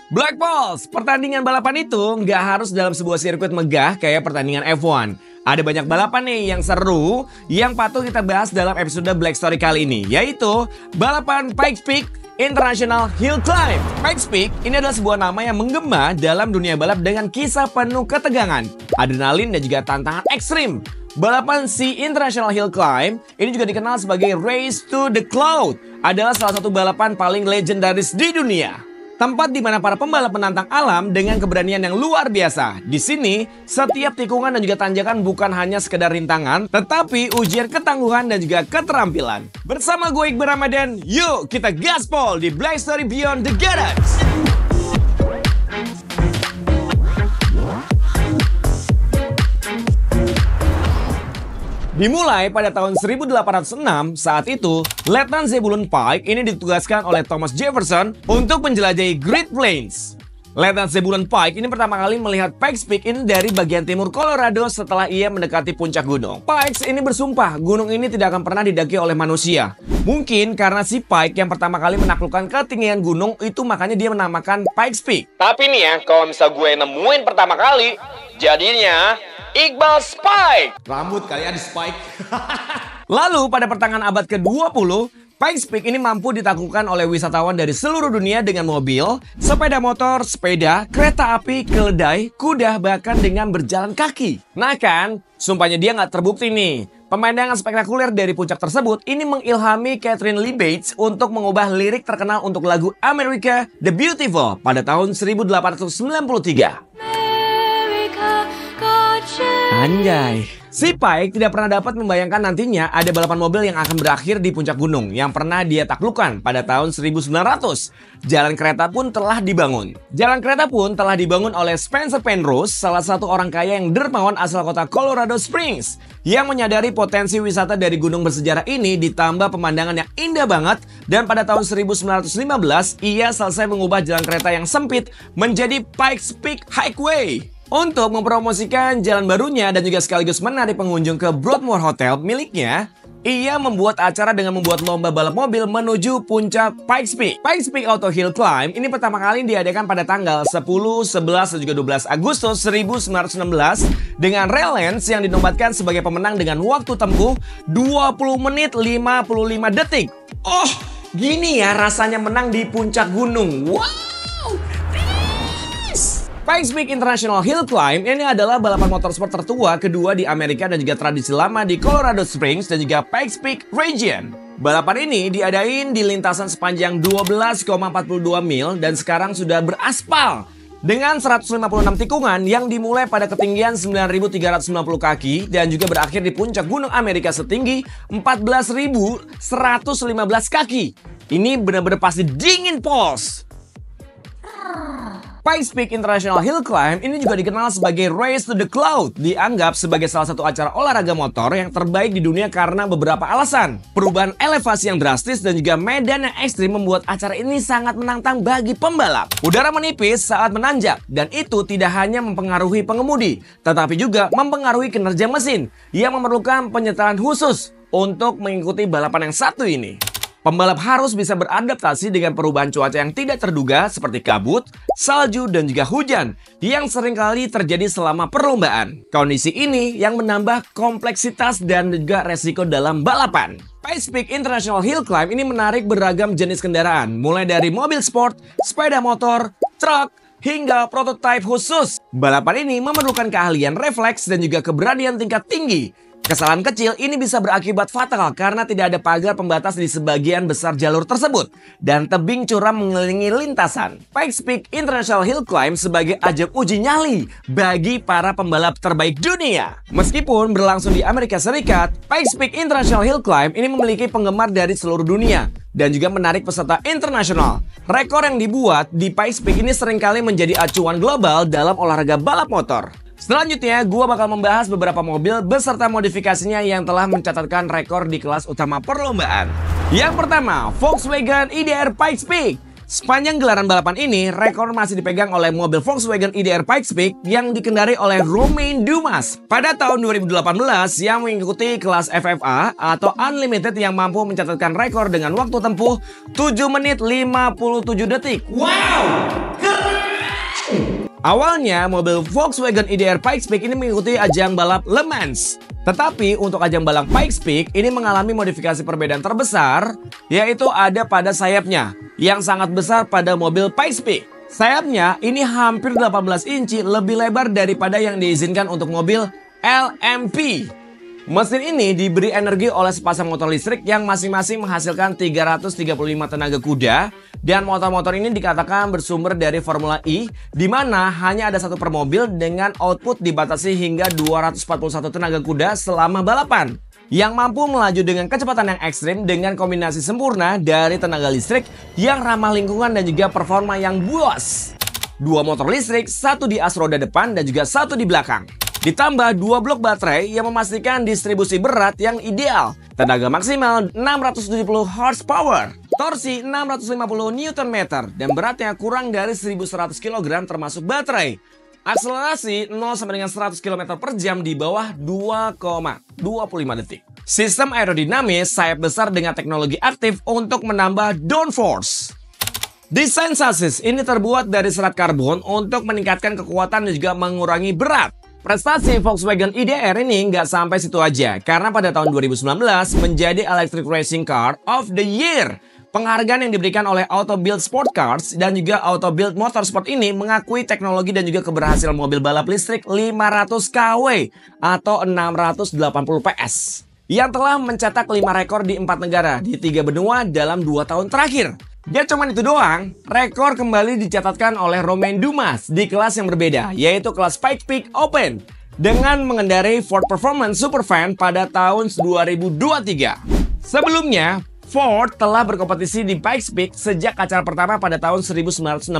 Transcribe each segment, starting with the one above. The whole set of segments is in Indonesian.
Black Balls, pertandingan balapan itu nggak harus dalam sebuah sirkuit megah kayak pertandingan F1. Ada banyak balapan nih yang seru yang patut kita bahas dalam episode Black Story kali ini, yaitu balapan Pikes Peak International Hill Climb. Pikes Peak ini adalah sebuah nama yang menggema dalam dunia balap dengan kisah penuh ketegangan, adrenalin dan juga tantangan ekstrim. Balapan si International Hill Climb ini juga dikenal sebagai Race to the Cloud, adalah salah satu balapan paling legendaris di dunia. Tempat di mana para pembalap menantang alam dengan keberanian yang luar biasa. Di sini, setiap tikungan dan juga tanjakan bukan hanya sekedar rintangan, tetapi ujian ketangguhan dan juga keterampilan. Bersama gue Iqbal Ramadan, yuk kita gaspol di Black Story Beyond the Garage. Dimulai pada tahun 1806, saat itu, Letnan Zebulon Pike ini ditugaskan oleh Thomas Jefferson untuk menjelajahi Great Plains. Letnan Zebulon Pike ini pertama kali melihat Pikes Peak ini dari bagian timur Colorado setelah ia mendekati puncak gunung. Pike ini bersumpah gunung ini tidak akan pernah didaki oleh manusia. Mungkin karena si Pike yang pertama kali menaklukkan ketinggian gunung itu, makanya dia menamakan Pikes Peak. Tapi nih ya, kalau misal gue nemuin pertama kali, jadinya Iqbal Spike. Rambut kali ya di Spike. Lalu pada pertengahan abad ke-20, Pikes Peak ini mampu ditaklukkan oleh wisatawan dari seluruh dunia dengan mobil, sepeda motor, sepeda, kereta api, keledai, kuda, bahkan dengan berjalan kaki. Nah kan, sumpahnya dia nggak terbukti nih. Pemandangan spektakuler dari puncak tersebut ini mengilhami Katharine Lee Bates untuk mengubah lirik terkenal untuk lagu America the Beautiful pada tahun 1893. Anjay. Si Pike tidak pernah dapat membayangkan nantinya ada balapan mobil yang akan berakhir di puncak gunung yang pernah dia taklukkan pada tahun 1900. Jalan kereta pun telah dibangun. Jalan kereta pun telah dibangun oleh Spencer Penrose, salah satu orang kaya yang dermawan asal kota Colorado Springs, yang menyadari potensi wisata dari gunung bersejarah ini ditambah pemandangan yang indah banget, dan pada tahun 1915 ia selesai mengubah jalan kereta yang sempit menjadi Pikes Peak Highway. Untuk mempromosikan jalan barunya dan juga sekaligus menarik pengunjung ke Broadmoor Hotel miliknya, ia membuat acara dengan membuat lomba balap mobil menuju puncak Pikes Peak. Pikes Peak Auto Hill Climb ini pertama kali diadakan pada tanggal 10, 11, dan juga 12 Agustus 1916 dengan Ray Lance yang dinobatkan sebagai pemenang dengan waktu tempuh 20 menit 55 detik. Oh, gini ya rasanya menang di puncak gunung. Wow! Pikes Peak International Hill Climb ini adalah balapan motorsport tertua kedua di Amerika dan juga tradisi lama di Colorado Springs dan juga Pikes Peak Region. Balapan ini diadain di lintasan sepanjang 12,42 mil dan sekarang sudah beraspal dengan 156 tikungan yang dimulai pada ketinggian 9.390 kaki dan juga berakhir di puncak gunung Amerika setinggi 14.115 kaki. Ini benar-benar pasti dingin pos. Pikes Peak International Hill Climb ini juga dikenal sebagai Race to the Cloud, dianggap sebagai salah satu acara olahraga motor yang terbaik di dunia karena beberapa alasan. Perubahan elevasi yang drastis dan juga medan yang ekstrim membuat acara ini sangat menantang bagi pembalap. Udara menipis saat menanjak, dan itu tidak hanya mempengaruhi pengemudi, tetapi juga mempengaruhi kinerja mesin yang memerlukan penyertaan khusus untuk mengikuti balapan yang satu ini. Pembalap harus bisa beradaptasi dengan perubahan cuaca yang tidak terduga seperti kabut, salju, dan juga hujan yang seringkali terjadi selama perlombaan. Kondisi ini yang menambah kompleksitas dan juga resiko dalam balapan. Pikes Peak International Hill Climb ini menarik beragam jenis kendaraan, mulai dari mobil sport, sepeda motor, truk, hingga prototipe khusus. Balapan ini memerlukan keahlian refleks dan juga keberanian tingkat tinggi. Kesalahan kecil ini bisa berakibat fatal karena tidak ada pagar pembatas di sebagian besar jalur tersebut dan tebing curam mengelilingi lintasan. Pikes Peak International Hill Climb sebagai ajang uji nyali bagi para pembalap terbaik dunia. Meskipun berlangsung di Amerika Serikat, Pikes Peak International Hill Climb ini memiliki penggemar dari seluruh dunia dan juga menarik peserta internasional. Rekor yang dibuat di Pikes Peak ini seringkali menjadi acuan global dalam olahraga balap motor. Selanjutnya, gue bakal membahas beberapa mobil beserta modifikasinya yang telah mencatatkan rekor di kelas utama perlombaan. Yang pertama, Volkswagen IDR Pikes Peak. Sepanjang gelaran balapan ini, rekor masih dipegang oleh mobil Volkswagen IDR Pikes Peak yang dikendarai oleh Romain Dumas pada tahun 2018 yang mengikuti kelas FFA atau Unlimited yang mampu mencatatkan rekor dengan waktu tempuh 7 menit 57 detik. Wow! Keren! Awalnya, mobil Volkswagen IDR Pikes Peak ini mengikuti ajang balap Le Mans. Tetapi untuk ajang balap Pikes Peak ini mengalami modifikasi perbedaan terbesar, yaitu ada pada sayapnya, yang sangat besar pada mobil Pikes Peak. Sayapnya ini hampir 18 inci lebih lebar daripada yang diizinkan untuk mobil LMP. Mesin ini diberi energi oleh sepasang motor listrik yang masing-masing menghasilkan 335 tenaga kuda, dan motor-motor ini dikatakan bersumber dari Formula E, di mana hanya ada satu per mobil dengan output dibatasi hingga 241 tenaga kuda selama balapan, yang mampu melaju dengan kecepatan yang ekstrim dengan kombinasi sempurna dari tenaga listrik yang ramah lingkungan dan juga performa yang buas. Dua motor listrik, satu di as roda depan dan juga satu di belakang. Ditambah dua blok baterai yang memastikan distribusi berat yang ideal. Tenaga maksimal 670 horsepower, torsi 650 Nm, dan beratnya kurang dari 1100 kg termasuk baterai. Akselerasi 0 sampai dengan 100 km per jam di bawah 2,25 detik. Sistem aerodinamis sayap besar dengan teknologi aktif untuk menambah downforce. Desain sasis ini terbuat dari serat karbon untuk meningkatkan kekuatan dan juga mengurangi berat. Prestasi Volkswagen IDR ini nggak sampai situ aja, karena pada tahun 2019 menjadi Electric Racing Car of the Year. Penghargaan yang diberikan oleh Auto Bild Sport Cars dan juga Auto Bild Motorsport ini mengakui teknologi dan juga keberhasilan mobil balap listrik 500 kW atau 680 PS yang telah mencetak 5 rekor di 4 negara di 3 benua dalam 2 tahun terakhir. Ya cuman itu doang, rekor kembali dicatatkan oleh Romain Dumas di kelas yang berbeda, yaitu kelas Pikes Peak Open, dengan mengendarai Ford Performance Superfan pada tahun 2023. Sebelumnya, Ford telah berkompetisi di Pikes Peak sejak acara pertama pada tahun 1916,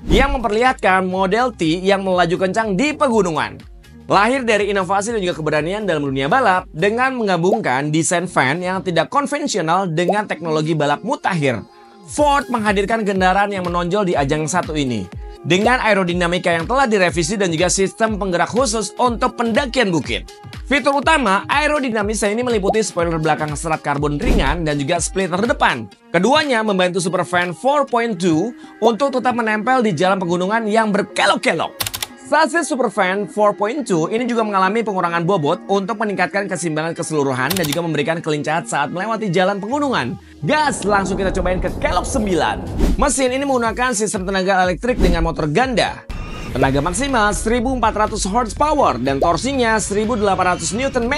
yang memperlihatkan Model T yang melaju kencang di pegunungan. Lahir dari inovasi dan juga keberanian dalam dunia balap dengan menggabungkan desain fan yang tidak konvensional dengan teknologi balap mutakhir. Ford menghadirkan kendaraan yang menonjol di ajang satu ini dengan aerodinamika yang telah direvisi dan juga sistem penggerak khusus untuk pendakian bukit. Fitur utama aerodinamisnya ini meliputi spoiler belakang serat karbon ringan dan juga splitter depan. Keduanya membantu Superfan 4.2 untuk tetap menempel di jalan pegunungan yang berkelok-kelok. Sasis Superfan 4.2 ini juga mengalami pengurangan bobot untuk meningkatkan keseimbangan keseluruhan dan juga memberikan kelincahan saat melewati jalan pegunungan. Gas, langsung kita cobain ke Kelok 9. Mesin ini menggunakan sistem tenaga elektrik dengan motor ganda. Tenaga maksimal 1400 horsepower dan torsinya 1800 Nm.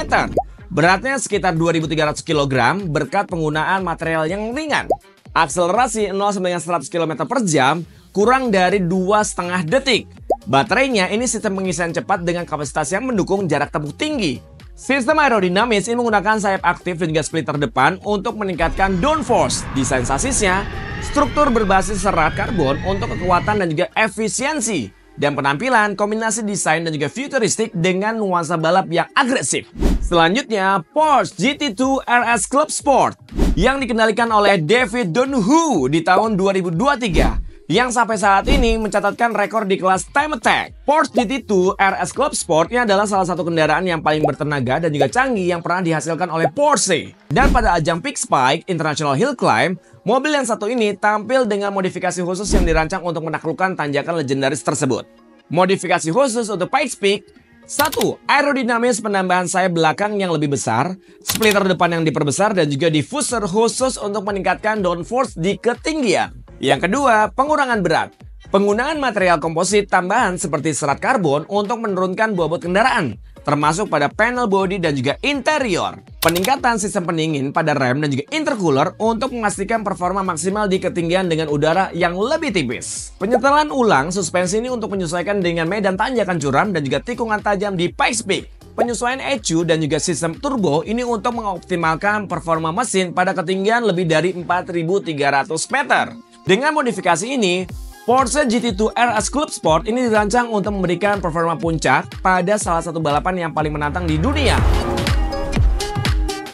Beratnya sekitar 2300 kg berkat penggunaan material yang ringan. Akselerasi 0 sampai 100 km per jam kurang dari 2,5 detik. Baterainya ini sistem pengisian cepat dengan kapasitas yang mendukung jarak tempuh tinggi. Sistem aerodinamis ini menggunakan sayap aktif dan juga splitter depan untuk meningkatkan downforce. Desain sasisnya, struktur berbasis serat karbon untuk kekuatan dan juga efisiensi. Dan penampilan kombinasi desain dan juga futuristik dengan nuansa balap yang agresif. Selanjutnya, Porsche GT2 RS Club Sport yang dikendalikan oleh David Donahue di tahun 2023. Yang sampai saat ini mencatatkan rekor di kelas Time Attack. Porsche GT2 RS Club Sport ini adalah salah satu kendaraan yang paling bertenaga dan juga canggih yang pernah dihasilkan oleh Porsche. Dan pada ajang Pikes Peak International Hill Climb, mobil yang satu ini tampil dengan modifikasi khusus yang dirancang untuk menaklukkan tanjakan legendaris tersebut. Modifikasi khusus untuk Pikes Peak: 1. Aerodinamis penambahan sayap belakang yang lebih besar, splitter depan yang diperbesar dan juga diffuser khusus untuk meningkatkan downforce di ketinggian. Yang kedua, pengurangan berat. Penggunaan material komposit tambahan seperti serat karbon untuk menurunkan bobot kendaraan, termasuk pada panel bodi dan juga interior. Peningkatan sistem pendingin pada rem dan juga intercooler untuk memastikan performa maksimal di ketinggian dengan udara yang lebih tipis. Penyetelan ulang suspensi ini untuk menyesuaikan dengan medan tanjakan curam dan juga tikungan tajam di Pikes Peak. Penyesuaian ECU dan juga sistem turbo ini untuk mengoptimalkan performa mesin pada ketinggian lebih dari 4.300 meter. Dengan modifikasi ini, Porsche GT2 RS Club Sport ini dirancang untuk memberikan performa puncak pada salah satu balapan yang paling menantang di dunia.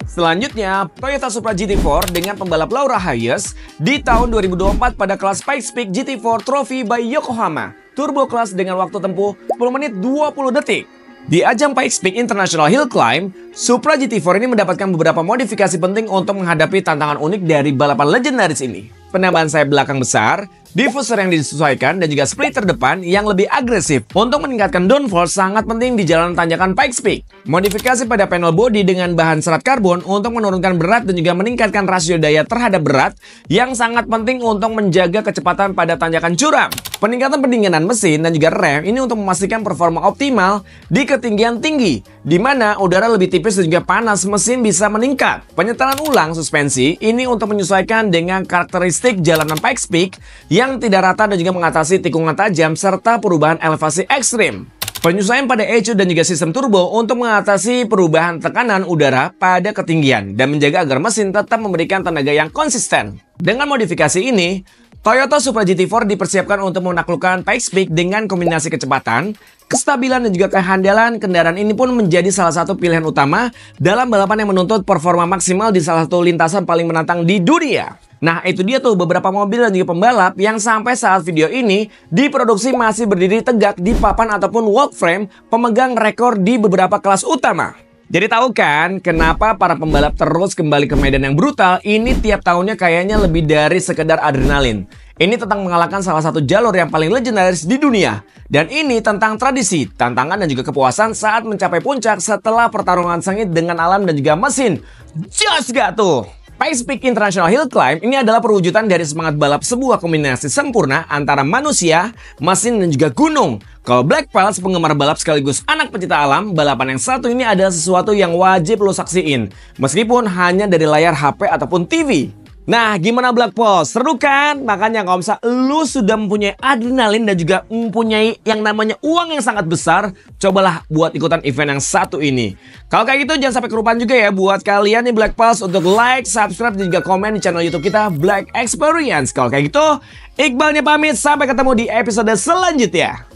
Selanjutnya, Toyota Supra GT4 dengan pembalap Laura Hayes di tahun 2024 pada kelas Pikes Peak GT4 Trophy by Yokohama. Turbo kelas dengan waktu tempuh 10 menit 20 detik. Di ajang Pikes Peak International Hill Climb, Supra GT4 ini mendapatkan beberapa modifikasi penting untuk menghadapi tantangan unik dari balapan legendaris ini. Penambahan sayap belakang besar, diffuser yang disesuaikan, dan juga splitter depan yang lebih agresif. Untuk meningkatkan downforce sangat penting di jalan tanjakan Pikes Peak. Modifikasi pada panel bodi dengan bahan serat karbon untuk menurunkan berat dan juga meningkatkan rasio daya terhadap berat yang sangat penting untuk menjaga kecepatan pada tanjakan curam. Peningkatan pendinginan mesin dan juga rem ini untuk memastikan performa optimal di ketinggian tinggi, di mana udara lebih tipis dan juga panas mesin bisa meningkat. Penyetelan ulang suspensi ini untuk menyesuaikan dengan karakteristik jalanan Pikes Peak yang tidak rata dan juga mengatasi tikungan tajam serta perubahan elevasi ekstrim. Penyesuaian pada ECU dan juga sistem turbo untuk mengatasi perubahan tekanan udara pada ketinggian dan menjaga agar mesin tetap memberikan tenaga yang konsisten. Dengan modifikasi ini, Toyota Supra GT4 dipersiapkan untuk menaklukkan Pikes Peak dengan kombinasi kecepatan, kestabilan dan juga kehandalan. Kendaraan ini pun menjadi salah satu pilihan utama dalam balapan yang menuntut performa maksimal di salah satu lintasan paling menantang di dunia. Nah, itu dia tuh beberapa mobil dan juga pembalap yang sampai saat video ini diproduksi masih berdiri tegak di papan ataupun walk frame pemegang rekor di beberapa kelas utama. Jadi tahu kan kenapa para pembalap terus kembali ke medan yang brutal ini tiap tahunnya kayaknya lebih dari sekedar adrenalin. Ini tentang mengalahkan salah satu jalur yang paling legendaris di dunia. Dan ini tentang tradisi, tantangan dan juga kepuasan saat mencapai puncak setelah pertarungan sengit dengan alam dan juga mesin. Jos gak tuh? Pikes Peak International Hill Climb ini adalah perwujudan dari semangat balap sebuah kombinasi sempurna antara manusia, mesin, dan juga gunung. Kalau Black Pals, penggemar balap sekaligus anak pecinta alam, balapan yang satu ini adalah sesuatu yang wajib lo saksiin. Meskipun hanya dari layar HP ataupun TV. Nah, gimana Black Pals? Seru kan? Makanya kalau misalnya lu sudah mempunyai adrenalin dan juga mempunyai yang namanya uang yang sangat besar, cobalah buat ikutan event yang satu ini. Kalau kayak gitu jangan sampai kelupaan juga ya buat kalian nih Black Pals untuk like, subscribe, dan juga komen di channel YouTube kita Black Experience. Kalau kayak gitu, Iqbalnya pamit, sampai ketemu di episode selanjutnya.